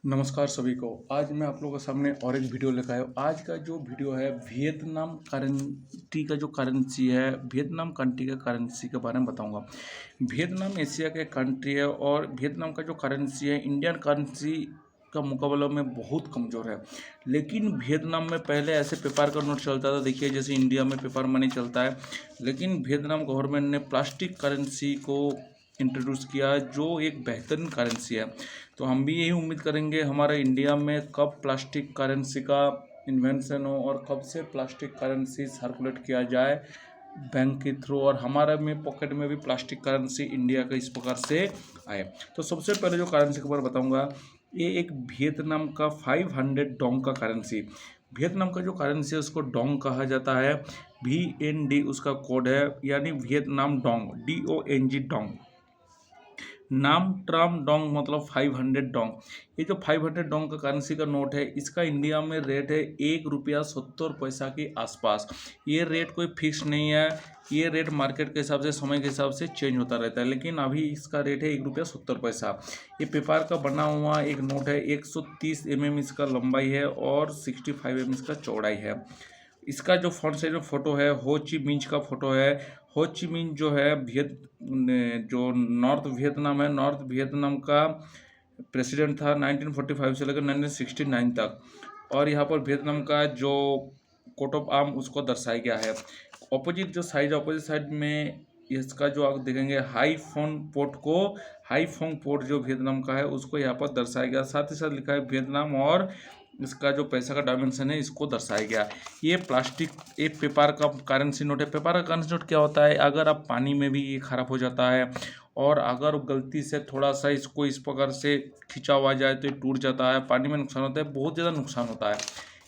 नमस्कार सभी को। आज मैं आप लोगों के सामने और एक वीडियो लेकर आया हूँ। आज का जो वीडियो है वियतनाम करेंसी का जो करेंसी है, वियतनाम कंट्री का करेंसी के बारे में बताऊंगा। वियतनाम एशिया के कंट्री है और वियतनाम का जो करेंसी है इंडियन करेंसी का मुकाबला में बहुत कमज़ोर है। लेकिन वियतनाम में पहले ऐसे पेपर का नोट चलता था, देखिए जैसे इंडिया में पेपर मनी चलता है, लेकिन वियतनाम गवर्नमेंट ने प्लास्टिक करेंसी को इंट्रोड्यूस किया जो एक बेहतरीन करेंसी है। तो हम भी यही उम्मीद करेंगे हमारा इंडिया में कब प्लास्टिक करेंसी का इन्वेंशन हो और कब से प्लास्टिक करेंसी सर्कुलेट किया जाए बैंक के थ्रू, और हमारा में पॉकेट में भी प्लास्टिक करेंसी इंडिया का इस प्रकार से आए। तो सबसे पहले जो करेंसी के बारे में बताऊंगा, ये एक वियतनाम का 500 डोंग का करेंसी। वियतनाम का जो करेंसी है उसको डोंग कहा जाता है। VND उसका कोड है, यानी वियतनाम डोंग, DONG डोंग। नाम ट्राम डोंग मतलब 500 डोंग। ये जो 500 डोंग का करेंसी का नोट है, इसका इंडिया में रेट है ₹1.70 के आसपास। ये रेट कोई फिक्स नहीं है, ये रेट मार्केट के हिसाब से, समय के हिसाब से चेंज होता रहता है, लेकिन अभी इसका रेट है ₹1.70। ये पेपर का बना हुआ एक नोट है। 130 mm इसका लंबाई है और 65 mm इसका चौड़ाई है। इसका जो फ्रंट साइड में फोटो है हो ची मिंच का फोटो है। हो ची मिंच जो है जो नॉर्थ वियतनाम है, नॉर्थ वियतनाम का प्रेसिडेंट था 1945 से लेकर 1969 तक। और यहाँ पर वियतनाम का जो कोट ऑफ आर्म उसको दर्शाया गया है। ऑपोजिट जो साइड, ऑपोजिट साइड में इसका जो आप देखेंगे हाई फोंग पोर्ट जो वियतनाम का है उसको यहाँ पर दर्शाया गया। साथ ही साथ लिखा है वियतनाम, और इसका जो पैसा का डायमेंशन है इसको दर्शाया गया। ये प्लास्टिक एक पेपर का करेंसी नोट है। पेपर का करेंसी नोट क्या होता है, अगर आप पानी में भी ये खराब हो जाता है, और अगर गलती से थोड़ा सा इसको इस प्रकार से खिंचा हुआ जाए तो ये टूट जाता है। पानी में नुकसान होता है, बहुत ज़्यादा नुकसान होता है।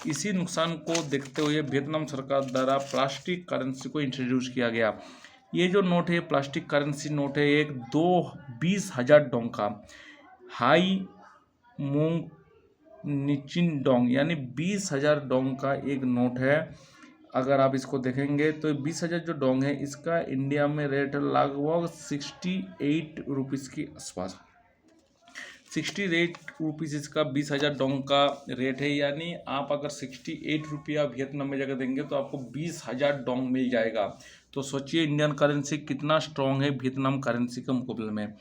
इसी नुकसान को देखते हुए वियतनाम सरकार द्वारा प्लास्टिक करेंसी को इंट्रोड्यूस किया गया। ये जो नोट है प्लास्टिक करेंसी नोट है, एक 20,000 डोंग का हाई मूंग निचिन डोंग, यानी 20,000 डोंग का एक नोट है। अगर आप इसको देखेंगे तो 20,000 जो डोंग है इसका इंडिया में रेट है लगभग 68 रुपीज़ के आसपास। 68 रुपीज़ इसका 20,000 डोंग का रेट है, यानी आप अगर 68 रुपया वियतनाम में जाकर देंगे तो आपको 20,000 डोंग मिल जाएगा। तो सोचिए इंडियन करेंसी कितना स्ट्रॉन्ग है वियतनाम करेंसी के मुकाबले में।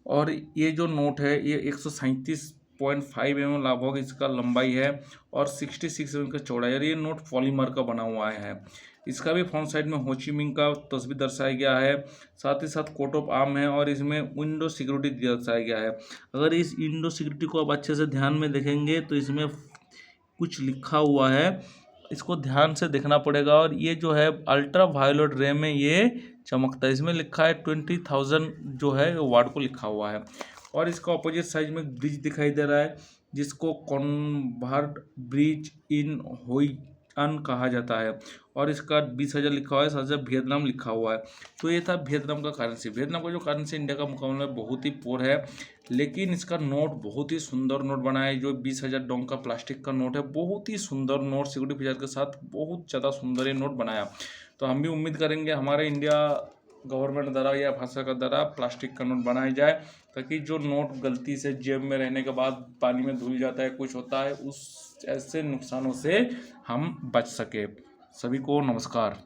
और ये जो नोट है ये 137.5 mm लगभग इसका लंबाई है और 66 mm का चौड़ाई है। ये नोट पॉलीमर का बना हुआ है। इसका भी फ्रंट साइड में हो ची मिंह का तस्वीर दर्शाया गया है। साथ ही साथ कोट ऑफ आर्म है और इसमें विंडो सिक्योरिटी दर्शाया गया है। अगर इस विंडो सिक्योरिटी को आप अच्छे से ध्यान में देखेंगे तो इसमें कुछ लिखा हुआ है, इसको ध्यान से देखना पड़ेगा। और ये जो है अल्ट्रा वायोलेट रे में ये चमकता है। इसमें लिखा है 20,000 जो है वाट को लिखा हुआ है। और इसका ऑपोजिट साइड में ब्रिज दिखाई दे रहा है जिसको कॉन्वर्ट ब्रिज इन होई अन कहा जाता है, और इसका 20,000 लिखा हुआ है, साथ साथ वियतनाम लिखा हुआ है। तो ये था वियतनाम का करेंसी। वियतनाम का जो करेंसी इंडिया का मुकाबले में बहुत ही पुअर है, लेकिन इसका नोट बहुत ही सुंदर नोट बना है। जो 20,000 डोंग का प्लास्टिक का नोट है, बहुत ही सुंदर नोट, सिक्योरिटी फीचर के साथ बहुत ज़्यादा सुंदर ये नोट बनाया। तो हम भी उम्मीद करेंगे हमारे इंडिया गवर्नमेंट द्वारा या भाषा का द्वारा प्लास्टिक का नोट बनाया जाए, ताकि जो नोट गलती से जेब में रहने के बाद पानी में धुल जाता है, कुछ होता है, उस ऐसे नुकसानों से हम बच सके। सभी को नमस्कार।